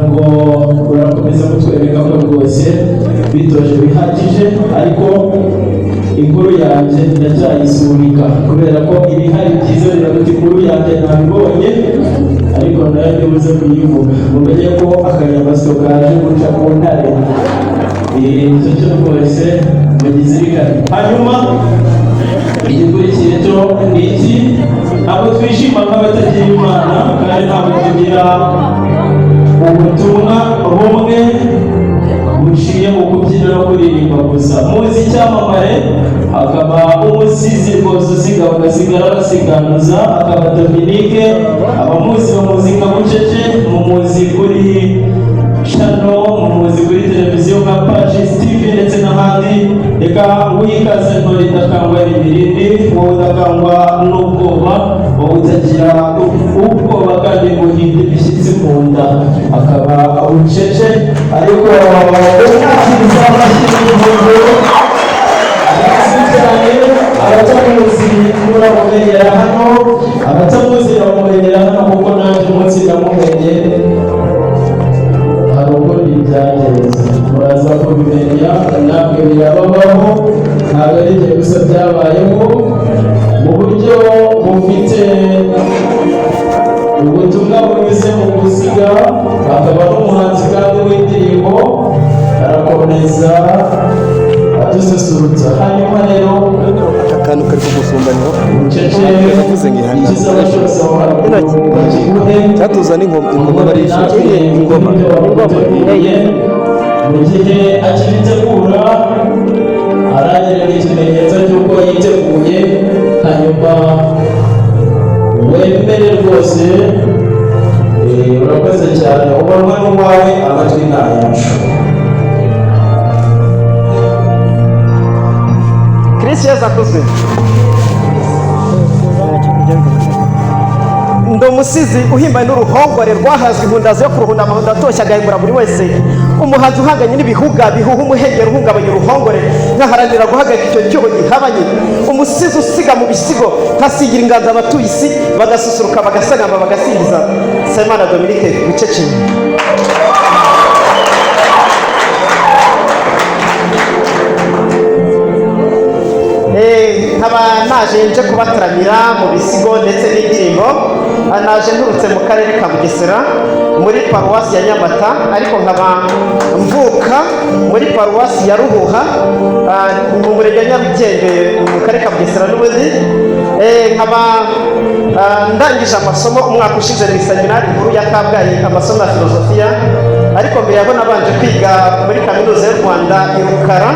ngo urakomeza kutwereka ko rwose bitoje bihagije, ariko inkuru yanjye ndacyayisubika kubera ko ibihari byiza biraruta inkuru yanjye ntabibonye, ariko nayo ndibuze kuyivuga mumenye ko akanyamasyo kaje guca ku ntare. Icyo cyo rwose mugizirikane. Hanyuma igikurikiye cyo ni iki? Ntabwo twishima nk'abatagira Imana kandi ntabwo tugira ubutumwa bumwe buciye mu kubyina no kuririmba gusa. Muzi icyamamare akaba umusizi rwose usiga bagasigara basiganuza, akaba Dominique. Abamuzi bamuzi nka Bucece, mumuzi kuri chano, mumuzi kuri televiziyo nka Pacis TV ndetse n'ahandi. Reka wikaze ntore idakangwa imirindi, wowe udakangwa n'ubwoba, wowe utagira ubwoba kandi muhinde ibishyitsi mu nda, akaba Bucece. Ariko umwakiriza amashyira y'umuhondo abatamuzi muramumenyera hano, abatamuzi bamumenyera hano kuko nanjye umunsi ndamumenye hari uko byagenze, muraza kubimenya namwe birababaho, ntabwo ari igihe gusa byabayeho mu buryo bufite ubutumwa bunyuze mu gusiga. Akaba n'umuhanzi kandi w'indirimbo, arakomeza adususurutsa. Hanyuma rero akantu kari kugusumbanira uvuze ngo ihana cyatuza n'ingoma barisha ingoma mu gihe akibitegura arangirira ikimenyetso cy'uko yiteguye. Hanyuma wemere rwose, urakoze cyane, ubonwe n'uwawe, amatwi ni ayacu. Kristo Yesu akuzwe. Ndi umusizi uhimbaye n'uruhongore rwahazwe ihundazo yo kuruhunda amahundo atoshye agahembura buri wese, umuhanzi uhanganye n'ibihuga bihuha umuhengeri uhungabanya uruhongore, nkaharanira guhagarika icyo cyuho gihabanye, umusizi usiga mu bisigo nkasigira inganzo abatuye isi, bagasusuruka bagasagamba bagasingiza. Semana Dominique Bucece. Nkaba naje nje kubataramira mu bisigo ndetse n'indirimbo. Naje nturutse mu karere ka Bugesera muri paruwasi ya Nyamata, ariko nkaba mvuka muri paruwasi ya Ruhuha mu murenge wa Nyarugenge mu karere ka Bugesera n'ubundi. Nkaba ndangije amasomo umwaka ushize mu seminari nkuru ya Kabgayi, amasomo ya filozofiya, ariko mbere yabo nabanje kwiga muri kaminuza y'u Rwanda i Rukara,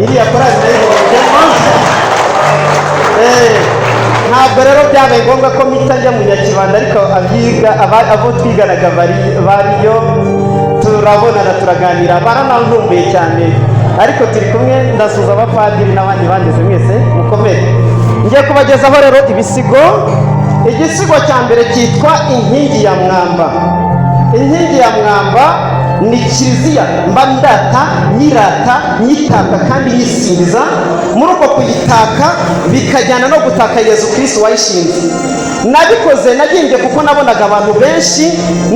iriya korali nayo ntabwo rero byabaye ngombwa ko mpita njya mu Nyakibanda, ariko abo twiganaga bariyo, turabonana turaganira, baranankumbuye cyane, ariko turi kumwe. Ndasuza abapadiri n'abandi bandeze, mwese mukomere. Ngiye kubagezaho rero ibisigo. Igisigo cya mbere cyitwa Inkingi ya Mwamba. Inkingi ya Mwamba ni kiliziya mba ndata, nyirata, nyitaka kandi yisingiza. Muri uko kuyitaka bikajyana no gutaka Yezu Kristo wayishinze. Nabikoze nagimbye kuko nabonaga abantu benshi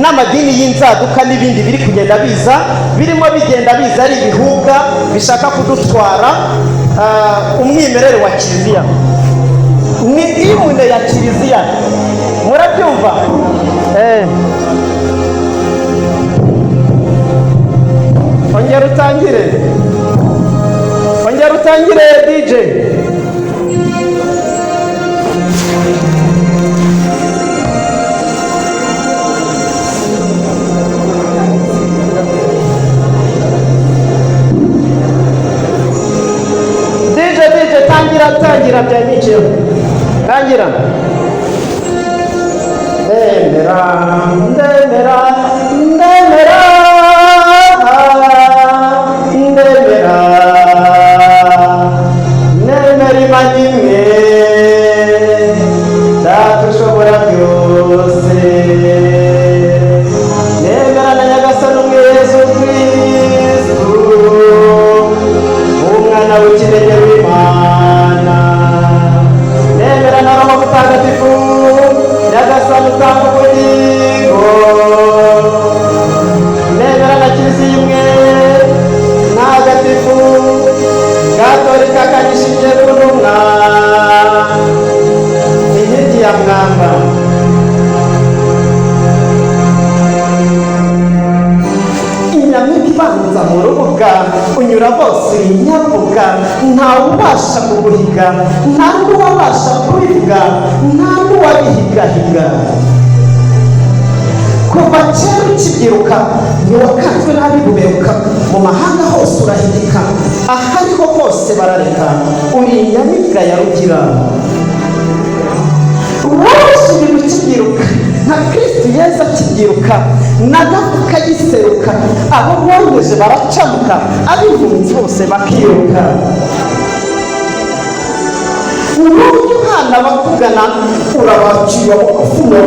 n'amadini y'inzaduka n'ibindi biri kugenda biza, birimo bigenda biza ari ibihuga bishaka kudutwara umwimerere wa kiliziya. Ni imune ya kiliziya, murabyumva? Ongera utangire DJ. tangira bya mico. Tangira. Ndemera unyura bose uri inyabuga, ntawe ubasha kuguhiga, nta n'uwabasha kubivuga, nta n'uwabihigahiga. Kuva kera ukibyiruka ntiwakanzwe nabi buberuka, mu mahanga hose urahigika, ahariho hose barareka, uri inyamibwa ya rugira. Wose uri ukibyiruka nka Kristo Yesu akibyiruka, n'agafuka giseruka, abo bongeje baracamuka, ab'impunzi bose bakiruka. N'uburyo umwana bakugana urabacira bugufuno,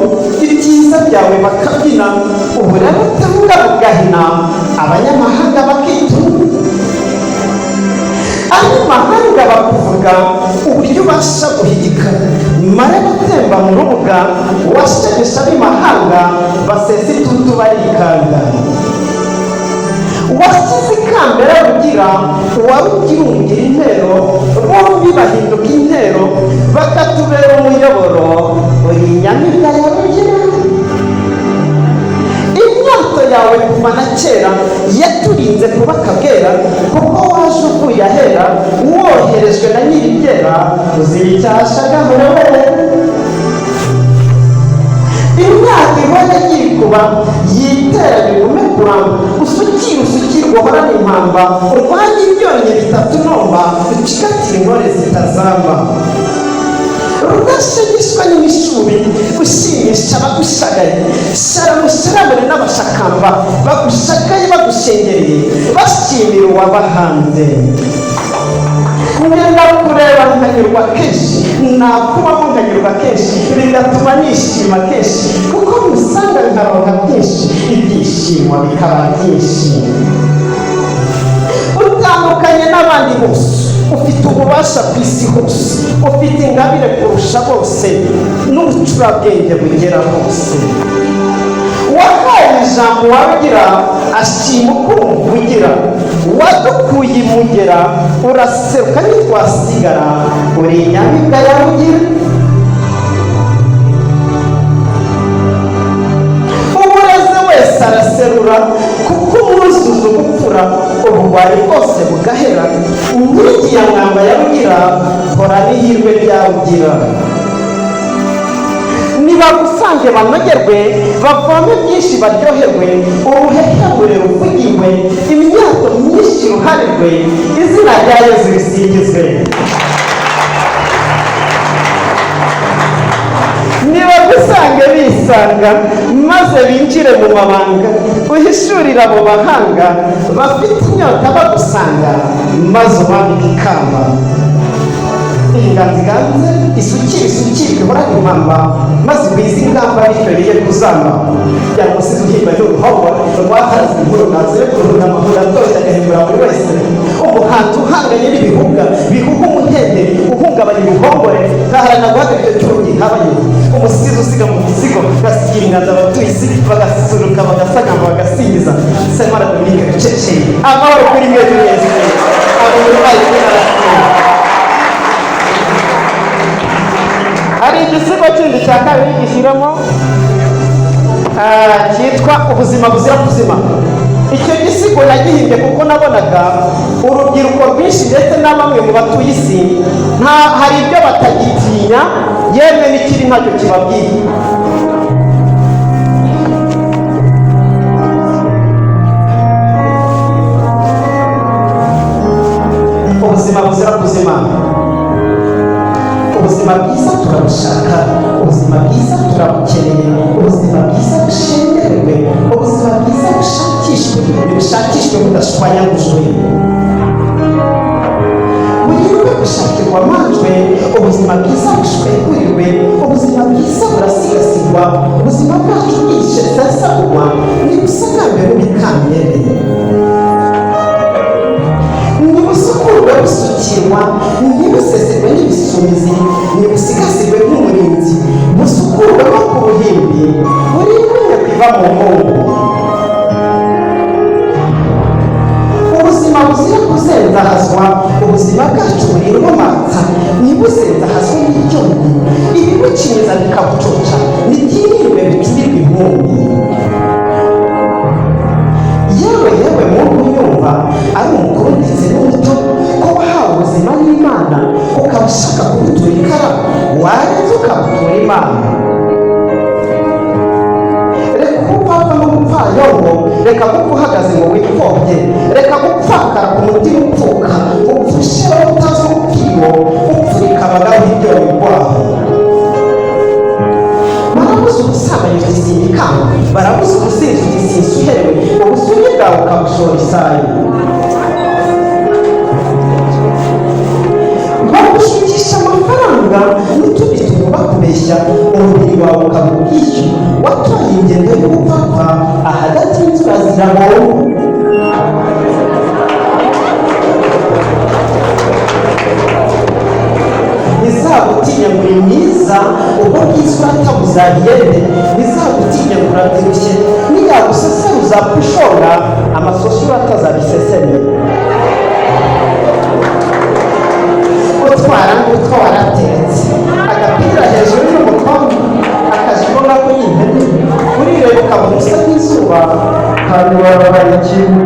ibyiza byawe bakabyina, uburere utavuga bugahina, abanyamahanga bakituma. Abanyamahanga bakuvuga uburyo ubasha guhigika, mare batemba mu rubuga, washegesha ab'imahanga basesa itutu barikanga. Wasize ikambere rugira, uwarugira umugira intero, bombi bahinduka intero, bakatubera umuyoboro, uri inyamibwa ya rugira. Imyato yawe kuva na kera yaturinze kuba akabwera, kuko waje uvuye ahera, woherejwe na nyiribyera, uzira icyashaga murabere. Imyaka ihora yikuba yiteranye ugume kuramba, usukirwa uhorana impamba, urwanya ibyonnyi bitatu nomba, ucikatira intore zitazamba. Rudashegeshwa n'imishubi, ushimisha abagushagaye, sharamusharamure n'abashakamba, bagushagaye bagushengereye, bashimira uwabahanze. Ngenda kureba nkanyurwa kenshi, nakubamo nkanyurwa kenshi, bigatuma nishima kenshi, kuko musanga nkaronka byinshi, ibyishimo bikaba byinshi. Utandukanye n'abandi bose, ufite ububasha ku isi hose, ufite ingabire kurusha bose, n'ubucurabwenge bugera hose. Wakaye ijambo warugira, ashima ukumva ugira, wadukuye imugera, uraseruka ntitwasigara, uri inyamibwa ya rugira. Umureze wese araserura, kuko umwuzuza ubupfura, ubugwari bwose bugahera, inkingi ya mwamba ya rugira, hora n'ihirwe rya rugira. Nibagusange banogerwe, bavome byinshi baryoherwe, uruhehemure ruvugirwe, imyato myinshi ruharirwe, izina rya Yesu risingizwe. Nibagusange bisanga, maze binjire mu mabanga, uhishurire abo bahanga, bafite inyota bagusanga, maze ubambike ikamba. Inganziganze isukirwe ihorane impamba, maze wize ingamba bityo yeye kuzamba. Yamusize uhimba n'uruhobo rwatarazwe inkuru, nazire kuruhura amahoro atoshye agahembura buri wese. Umuhanzi uhanganye n'ibihuga bihuga umuhende, uhungabanya ubuhongore, gaharana guhagarika cy'urugi habaye. Umusizi usiga mu gisigo, gasigira inganza abatuye isi, bagasusuruka bagasagamba bagasingiza. Semana Dominique Rucece, amahoro kuri mwese mwese, abanyarwanda n'abarasiye. Hari igisigo kindi cya kabiri gishyiramo cyitwa ubuzima buzira kuzima. Icyo gisigo nagihimbye kuko nabonaga urubyiruko rwinshi ndetse na bamwe mu batuye isi hari ibyo batagitinya, yemwe n'ikiri ntacyo kibabwiye. Ubuzima buzira kuzima. Ubuzima bwiza turabushaka, ubuzima bwiza turabukeneye, ubuzima bwiza bushengererwe, ubuzima bwiza bushakishwe budashwanyagujwe. Bugirwe gushakirwa amanjwe, ubuzima bwiza bushwegurirwe, ubuzima bwiza burasigasirwa, ubuzima bwacu bwishe sesagurwa, nibusagambe bubikambere. Nibusukurwe busukirwa, nibusesirwe n'ibisumizi, nibusigasirwe nk'umurinzi, busukurwe no ku ruhimbi, burindwe kwiva mu nkongo. Ubuzima buzira kuzenzahazwa, ubuzima bwacu burindwa amatsa, ntibuzenzahazwe n'ibyonnyi, ibibukinyiza bikabucoca, nitirirwe bicurirwe inkumbi. Yewe muntu unyumva, ari umukuru ndetse wayo ngo reka gupfa uhagaze ngo wipfobye, reka gupfakara ku mutima upfuka, upfushe utazi ubupfiro upfurika abagabo ibyo bigwaho. Barabuze ubusambanyi ugisinda ikamba, barabuze ubusinzi ugisinda uherewe, ubusugi bwawe ukabushora isayo. Bagushukisha amafaranga n'utundi tuntu bakubeshya, umubiri wawe ukaba ubwishyu, watoye ingendo y'ubupfapfa ahagati y'inzira zirabomba. Ntizagutinya ngo uri mwiza, ubwo bwiza uratabuza biyende, ntizagutinya ngo urabyibushye, niyagusesera uzapfa ushonga, amasosi uratazabiseseme. Utwara n'utwo waratetse, agapira hejuru y'umukondo, akajipo ngako y'intebe, urireba ukabona usa n'izuba, kandi wababaye ikintu.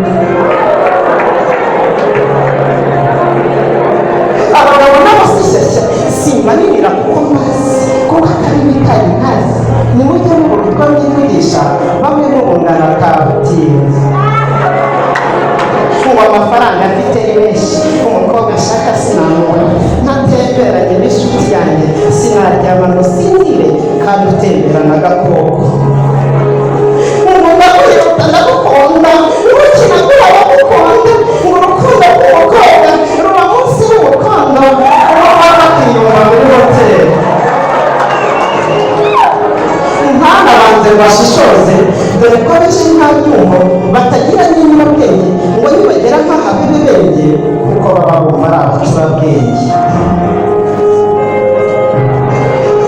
Abagabo nabo sishyashya simbanirira kuko mazi, kuko akarimi kari nkazi, nimujye mubona utwo mwivugisha, bamwe mubungana kabutinzi. Ubu amafaranga afite ni menshi, umukobwa ashaka sinamubona, ntatemberanye n'inshuti yanjye sinaryama ngo sinire, kandi utemberana agakoko. Ubu ndakwihuta ndagukunda, urukina rw'uwo gukunda, urukundo rw'umukobwa ruba munsi y'umukondo, uwo baba bakiyumva muri hoteli. Ntanabanze ngo bashishoze, dore ko benshi nta byumvo batagira n'inyurabwenge, ngo nibagera nk'aha b'ibibenge kuko baba bumva ari abacurabwenge.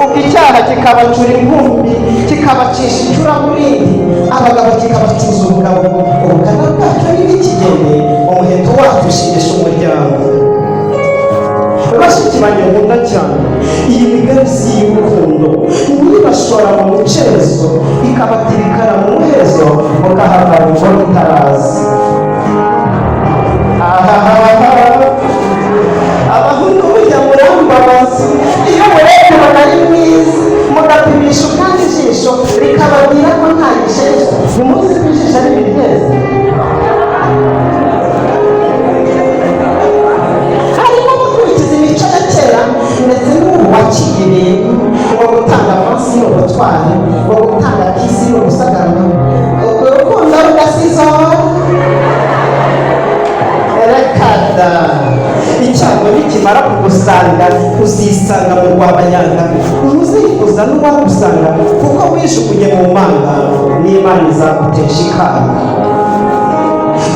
Ubwo icyaha kikabacura inkumbi, kikabacisha icuraburindi, abagabo kikabacuza ubugabo, ubukana bwacyo n'ibikigene, umuheto wacyo ushimisha umuryango. Bashiki banjye nkunda cyane, iyi migari si y'urukundo, nibashora mu mucezo, ikabatirikana mu muhezo, mukahavana imboro itarazi. Abahungu burya murambabaza, iyo murebye ubona ari mwiza, mugapimisha ukandi ijisho rikababwira ko nta gisheje, ntimuzi ko ijisho ari iryeze. Harimo gukurikiza imico ya kera ndetse n'ubu waciye ibintu, ngo gutanga avansi ni ubutwari, ngo gutanga kisi ni ubusagarana, urukundo rudasizohora. Rekada icyago nikimara kugusanga uzisanga mu rwabanyanga, ntuzifuza n'uwagusanga, kuko wishukunye mu manga n'Imana izagutesha ikamba.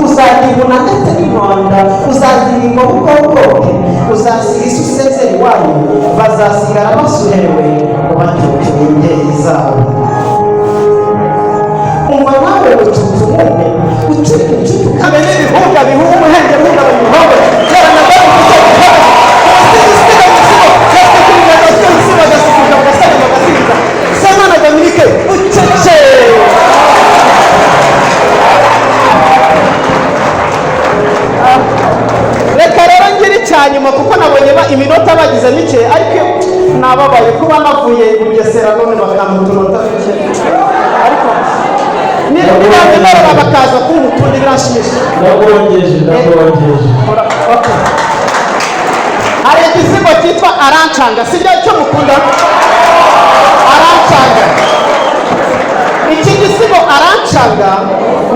Uzagibuna ndetse n'inkonda, uzazirinda ubwobwoke, uzasiga isi usezera iwanyu, bazasigara basuherewe ngo bacyucyure imbyeyi zabo. Umva nawe ucuta umwe, ucurika inshuti ukamenya ibihunga bihuha umuhenge muhunga mu muhogo, kerana bari guseka Semana Dominique ucece. Reka rero ngiri cyanyuma kuko nabonye iminota bagize mike, ariko nababaye kuba navuye Bugesera none bakamutunota mike, ariko niba bakaza kumutundi birashimisha. Ndabongeje. Okay. Hari igisigo cyitwa arancanga, sibyo cyo mukunda? Arancanga. Iki gisigo arancanga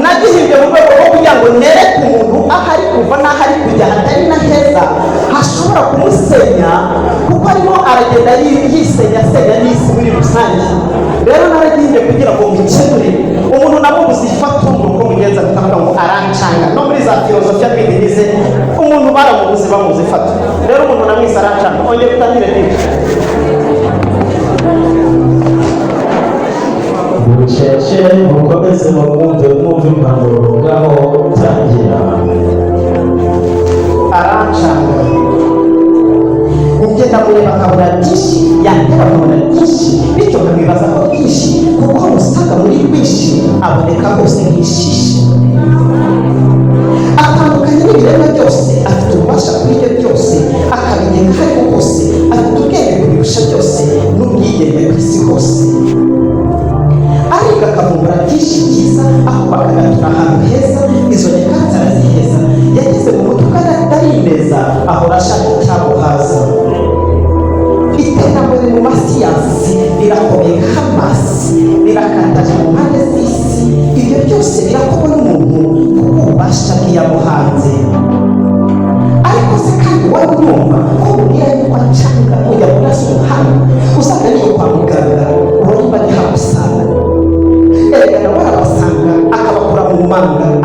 nagihimbye mu rwego rwo kugira ngo nereke umuntu ahari kuva n'ahari kujya hatari na heza hashobora kumusenya, kuko arimo aragenda yisenya n'isi muri rusange. Rero naragihimbye kugira ngo mukemure umuntu namubuze ifatungo uko mugenza bitavuga ngo arancanga. No muri za filozofiya twigirize umuntu baramubuze bamuze ifatu, rero umuntu namwise arancanga. Ongera utangire nibyo. Bucece mukomeze mwumve impanuro ngaho tangira. Arancanga ugenda mureba akabona byinshi, yandeba akabona byinshi, bityo nkamwibaza ko byinshi, kuko umusanga muri rwinshi aboneka hose nk'ishishi. Atandukanye n'ibiremwa byose, afite ububasha kuri ibyo byose, akabigenga aho ariho hose, afite ubwenge kubirusha byose n'ubwigenge ku isi hose. Ariko akavumbura byinshi byiza, aho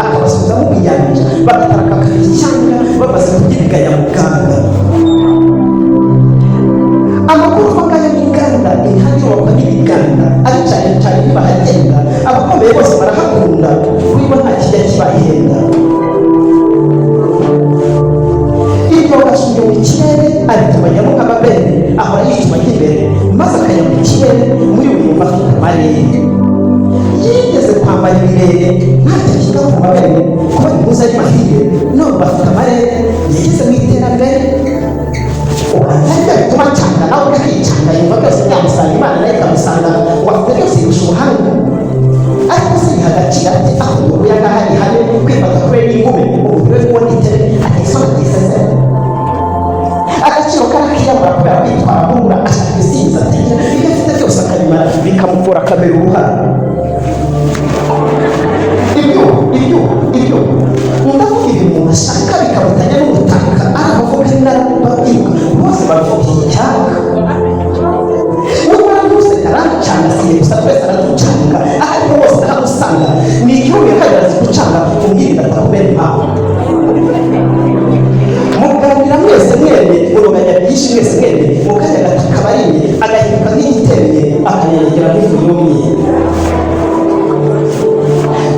akabasubiza mu biyanja bagataraka icyanga bamaze kugiriganya mu kanda. Amagorofa ngaya y'inganda intanyubakwa n'ibiganda ari cyane cyane ntibahagenda abakomeye bose barahakunda kuko nta kijya kibahenda. Iyo gasubye mu kirere aritumanyamo nk'amabere ahora yituma imbere maze akajya mu kirere muri uyu yumva afite amarere. Yigeze kwambara ibirere ntacyo kiga ku mabere kuba impuzu ari mahire none bafite amarere yigeze mu iterambere ubanza bituma cyanga nawe ukakicanga yumva byose byamusanga Imana nayo ikamusanga wafite byose yirusha ubuhanga ariko se yiha agaciro ati aho duhuye ngaha ni hane kwifata kubera n'ingume umuntu we kubona itere atisona atisesera agaciro karakiyamura kubera kwitwara nk'umura ashaka ibisingiza ategera ibyo afite byose akabimara bikamukura akamera uruhara. Ibyo ndavuga ibintu umuntu ashaka bikamutanya n'ubutaka ari abavuga n'ababyiruka bose bavuga icyaka n'umwana wese aramucanga siye gusa twese araducanga ariko bose aramusanga ni igihugu yakageraza gucanga umwirinde atakubera impamvu muganira mwese mwene uruganya byinshi mwese mwene mukanya agataka barinye agahinduka nk'igitereye akanyanyagira nk'ifu yumye.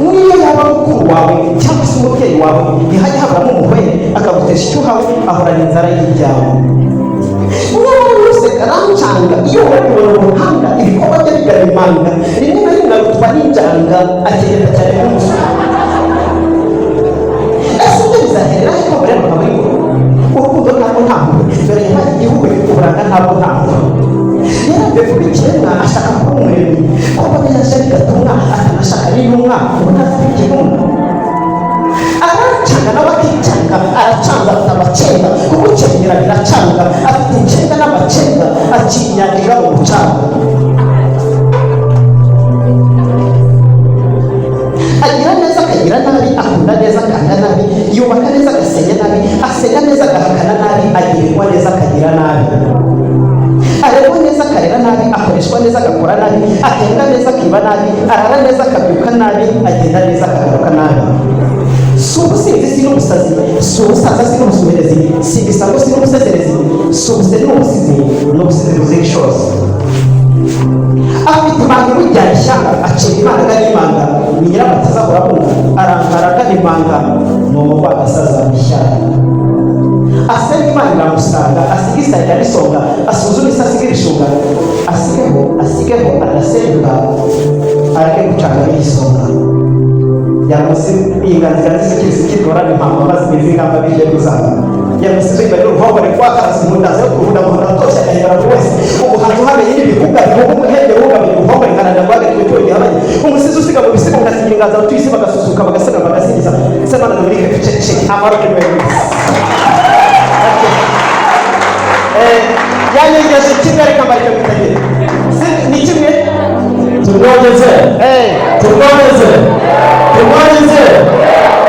Niyo yaba mukuru wawe cyangwa se umubyeyi wawe ntihajya haburamo umuhwe akagutesha icyo uhawe ahorana inzara y'ibyawe. Niba wese aramucanga iyo wabibona umuhanga ibikorwa bye bigarimanga rimwe na rimwe arutwa n'injanga ategeka cyane nk'umusoro. Ese ibyo bizaherera ariko mureba nk'abari urukundo ntabwo nta muntu dore yabaye igihugu uburanga ntabwo nta muntu yarambiwe kuba ikiremwa ashaka kuba umuremyi kuko yaje bigatuma atanashaka n'intumwa ubona afite igihumbi aracanga n'abakicanga aracanga afite amacenga kuko ucengera biracanga afite incenga n'amacenga akinyagira mu mucanga. Agira neza akagira nabi akunda neza akanga nabi yubaka neza agasenya nabi asenya neza agahakana nabi agirirwa neza akagira nabi areba neza akarera nabi akoreshwa neza agakora nabi agenda neza akiba nabi arara neza akabyuka nabi agenda neza akagaruka nabi. Si ubusinzi si n'ubusazi si ubusaza si n'ubusuherezi si ibisambo si n'ubusezerezi si ubuse n'ubusizi n'ubusizi buzira ishozi. Afite ibanga imujyana ishyanga acira imana agana imanga ni nyirabataza urabumva arangara agana imanga ni umurwayi asaza mu ishyanga. Asenga imana iramusanga asiga isahira n'isonga asuzume isi asiga ibishunga asigeho adasenga areke gucanga n'isonga yamusinganzira zikidora impamvu maze izingamba bije kuzana yamusize ibyo ruhobore kwakaza umundaze yo kurunda umuntu atosha akayibara buri wese umuhanzi uhameye n'ibivuga bivuga umuhenge wugabye uruhobore nkanana rwaga n'ibyo bihabanye umusizi usiga mu bisigo ngasigira inganza tuyisi bagasusuka bagasena bagasingiza semana muri ke cece amaro ke bwese yanyegeje kimwe ariko amarika bitagera ni kimwe turwogeze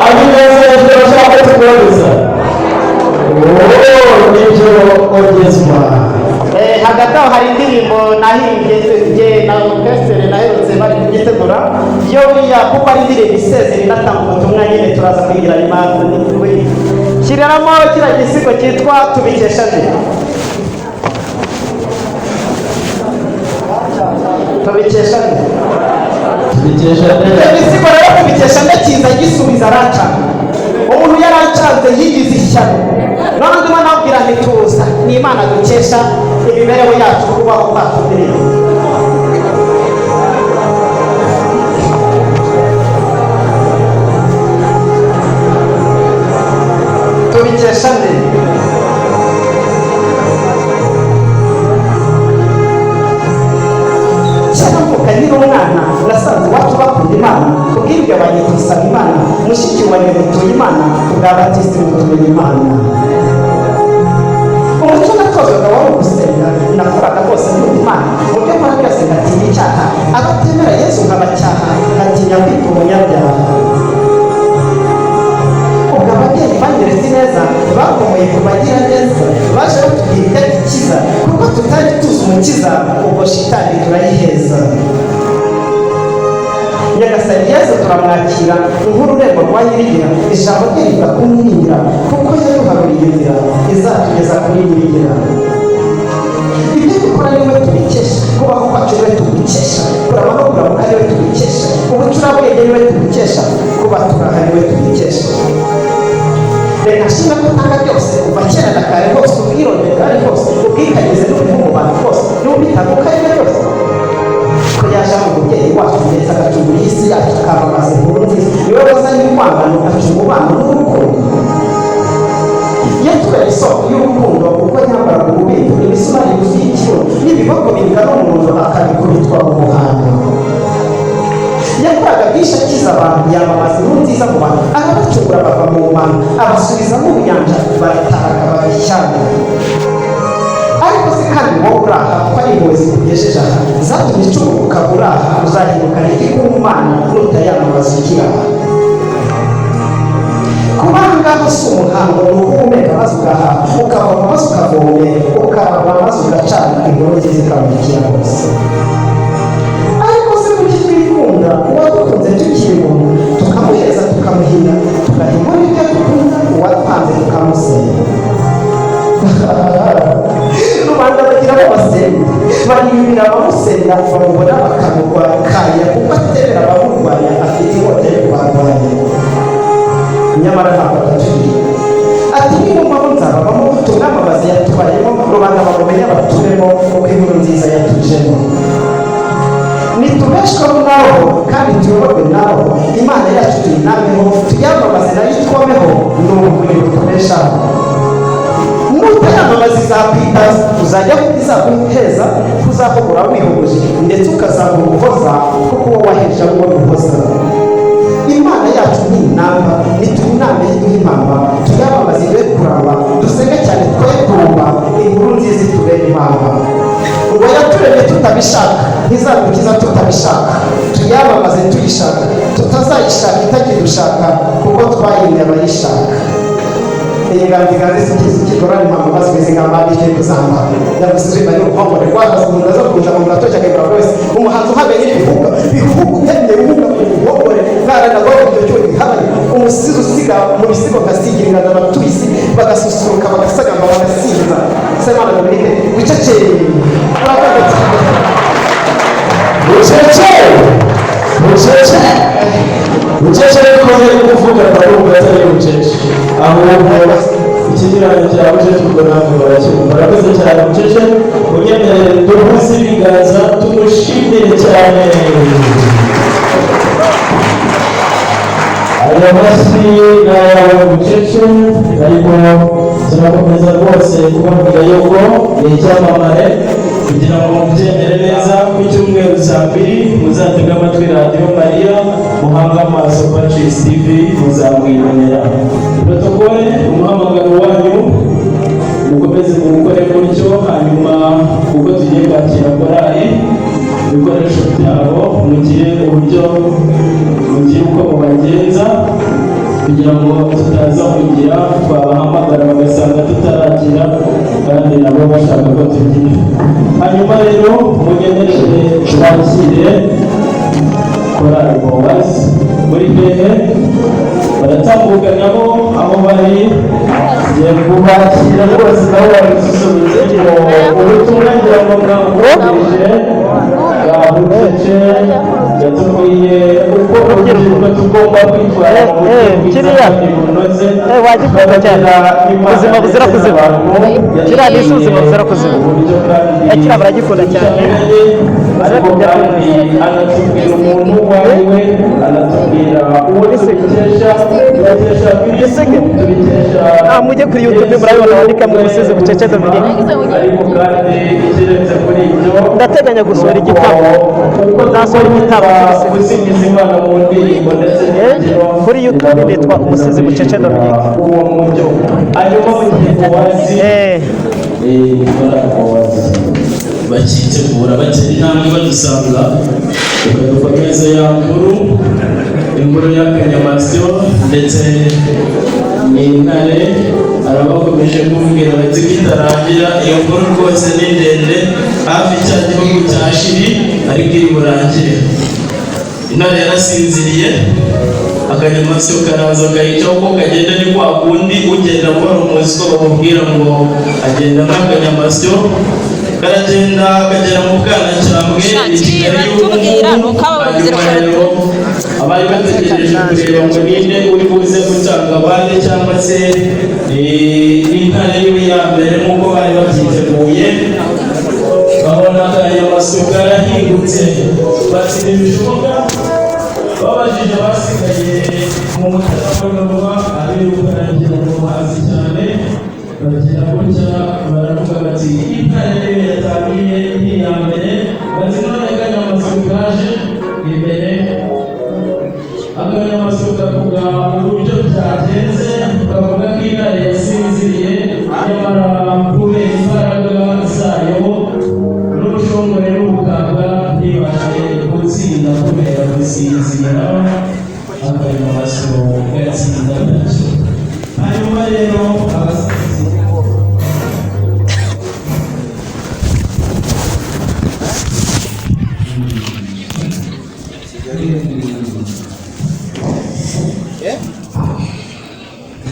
abineza hejuru bashaka turwogeza nibyo ogezwa. Hagati aho hari indirimbo nahimbye nge na orchestre naherutse bari kugitegura yo buriya kuko ari indirimbo isezera inatanga ubutumwa nyine turaza kwigira impamvu n'ikuri kireramo kiriya gisigo cyitwa tubikesha nde igisigo rero kubikesha nde kiza gisubiza aracana umuntu yaracanze yigize ishyano none ndimo nabwira ntituza ni Imana dukesha imibereho yacu kubaho kwacu ndirimbo. Tubikesha nde nkiri umwana nasanze iwacu bakunda Imana kubw'ibyo banyitwisaba Imana mushiki wanjye mutuye Imana kubwa batisi mutuye Imana. Umuco natozwaga wari ugusenga nakoraga rwose nkunda Imana mu byo nkora byose ngatinya icyaha abatemera Yesu nkabacyaha nkatinya kwitwa umunyabyaha. Ubwo ababyeyi banyeretse neza bakomoye ku bagira neza baje batubwira ibyo ikiza kuko tutari tuzi umukiza ubwo shitani turayiheza. Nyagasani Yesu turamwakira ndabakira nk'ururembo rwa nyirigira ijambo rye rivuga kumwiringira kuko yaduhaburiye inzira izatugeza kuri nyirigira. Ibyo dukora niwe tubikesha, kubaho kwacu niwe tubikesha, kuraba no kuramuka niwe tubikesha, ubucurabwenge niwe tubikesha, kuba turaha niwe tubikesha. Reka shima ko utanga byose kuva kera na kare hose, ubwirondwe bwari hose, ubwikagize n'ubuvumo mu bantu bose n'ubitaguka ari byose, ko yaje mu mubyeyi wacu ndetse agacungura isi yacu akamamaza inkuru nziza. Niwe wazanye urwangano ugacunga umubano n'urukundo, yatubera isoko y'urukundo kuko yambaraga ububiko, imisumari yuzuye ikibuno n'ibigogo bingana umuntu akabikubitwa mu muhanda. Yakoraga byinshi akiza abantu, yamamaza inkuru nziza mu bantu, arabacungura bava mu bantu, abasubiza mu nyanja, barataha babishyana. Ariko se kandi wowe uraha ko ari impuhwe zikugejeje aha zatumye icunguka ukaba uraha, uzahindukana iki ku Mana nutayamamaza ukiraha? Kuba aha ngaha si umuhango, ni ukuhumeka maze ugaha, ukavoma maze ukavome, ukaraba maze ugacana, inkuru nziza ikamurikira hose. Ariko se kuki twikunda uwadukunze tukiri muntu, tukamuheza tukamuhina, tugahima n'ibyo dukunda uwadupanze tukamusenya. Rubanda bagira abo basenga, bariyumira abamusenya, bamubona bakamurwanya kuko atemera abamurwanya, afite inkota yo kubarwanya. Nyamara ntabwo atatubwira ati niba nzababamo tumwamamaze yatubayemo, rubanda bamumenye baturemo kuko inkuru nziza yatujemo. Nitubeshwaho nabo kandi tuyoborwe nabo, Imana yacu tuyinameho, tuyamamaze nayo itwomeho, ni umuvunyi butubeshaho. Nutayamamaza izakwitaza, uzajya izaguheza, uzahogora wihuguje ndetse ukazabura uguhoza kuko uwo waheje ari uwo guhoza. Imana yacu ni inamba, nituyiname y'imana, tuyamamaze ibe kuramba, dusenge cyane twoye kurumba, inkuru nziza itubere impamba. Ngo yaturemye tutabishaka, ntizadukiza tutabishaka, tuyamamaze tuyishaka, tutazayishaka itakidushaka kuko twayimye abayishaka. Iyi nganzigazi sikigorana impamvu bazwize ingamba y'icyo kuzamba yabusije bari uruhongore rwakaza umuntu aza kuja mu gatoki akegura wese umuhanzi uhabeye ibihuga utemye uhuga mu ruhongore narana rwo ibyo cyo bihabanye umusizi usiga mu bisigo ngasigira inganda abatuisi bagasusuruka bagasagamba bagasinza Semana Dominique wiceceye urakoze Ucece bikomeye kuvuga barumva atari ucece, ahubwo ikigereranyo cyawe ucece ubwo ntabwo baracyumva. Urakoze cyane ucece, unyemerere duhuze ibiganza tumushimire cyane. Aya mashyi ni ayawe ucece, ariko turakomeza rwose kubabwira yuko ni icyamamare kugira ngo mubyemere neza. Ku cyumweru saa 2 muzatega amatwi radiyo Mariya, muhanga amaso Pacis TV, muzamwibonera. Protokole umuhamagaro wanyu mukomeze mubikore gutyo, hanyuma ubwo tugiye kwakira korali ibikoresho byabo mugire uburyo mugire uko mubagenza kugira ngo tutaza kugira twabahamagara bagasanga tutaragira kandi nabo bashaka ko tugira. Hanyuma rero mugeneje bakire korali Bowazi muri hehe baratambuka nabo aho bari, ngiye kubakira rwose nabo babisusurutse ubutumwa ngira ngo mwabwumvise bwabucece yatubwiye uko urubyiruko tugomba kwitwara mu buryo bunoze, wagikunda cyane ubuzima buzira kuzima, kiriya ni ubuzima buzira kuzima, kiriya baragikunda cyane. Ariko kandi anatubwira umuntu wawe, anatubwira uwo tubikesha mujye kuri YouTube murabibona, wandika mu Musizi Bucece Dominique. Ariko kandi ikiretse kuri ibyo ndateganya gusohora igitabo, nzasohora igitabo gusingiza Imana mu ndirimbo ndetse kuri YouTube nitwa Umusizi Bucece Dominique. uwo mujyo. Hanyuma mu gihe Bowazi bakitegura bakiri intambwe badusanga, tukadukomeza ya inkuru y'akanyamasyo ndetse n'intare. Arabakomeje kumbwira bati kitarangira iyo nkuru rwose ni ndende, hafi cya gihugu cya Shiri ariko iri burangire. intare yarasinziriye, akanyamasyo karaza kayicaho uko kagenda ni kwa kundi ugenda akora umuzi ko bamubwira ngo agenda nk'akanyamasyo, karagenda kagera mu Bwanacyambwe i Kigali y'ubu hanyuma rero abari bategereje kureba ngo ninde uri buze gutanga abandi cyangwa se intare yiwe ya mbere nk'uko bari babyiteguye, babona akanyamasyo karahingutse bati ntibishoboka, babajije abasigaye mu mutaramuba ari ukaragira mu mazi cyane, bagira gutya baravuga bati intare yatangiye iri iya mbere, bati none akanyamasyo kaje imbere, akanyamasyo kavuga uburyo byagenze, kavuga ko intare yasinziriye nyamara kubera imbaraga zayo n'ubushongore n'ubukaka ntibashe gutsinda kubera gusinzira, akanyamasyo gatsinda nacyo. Hanyuma rero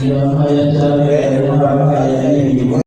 yang kaya cari yang kaya ini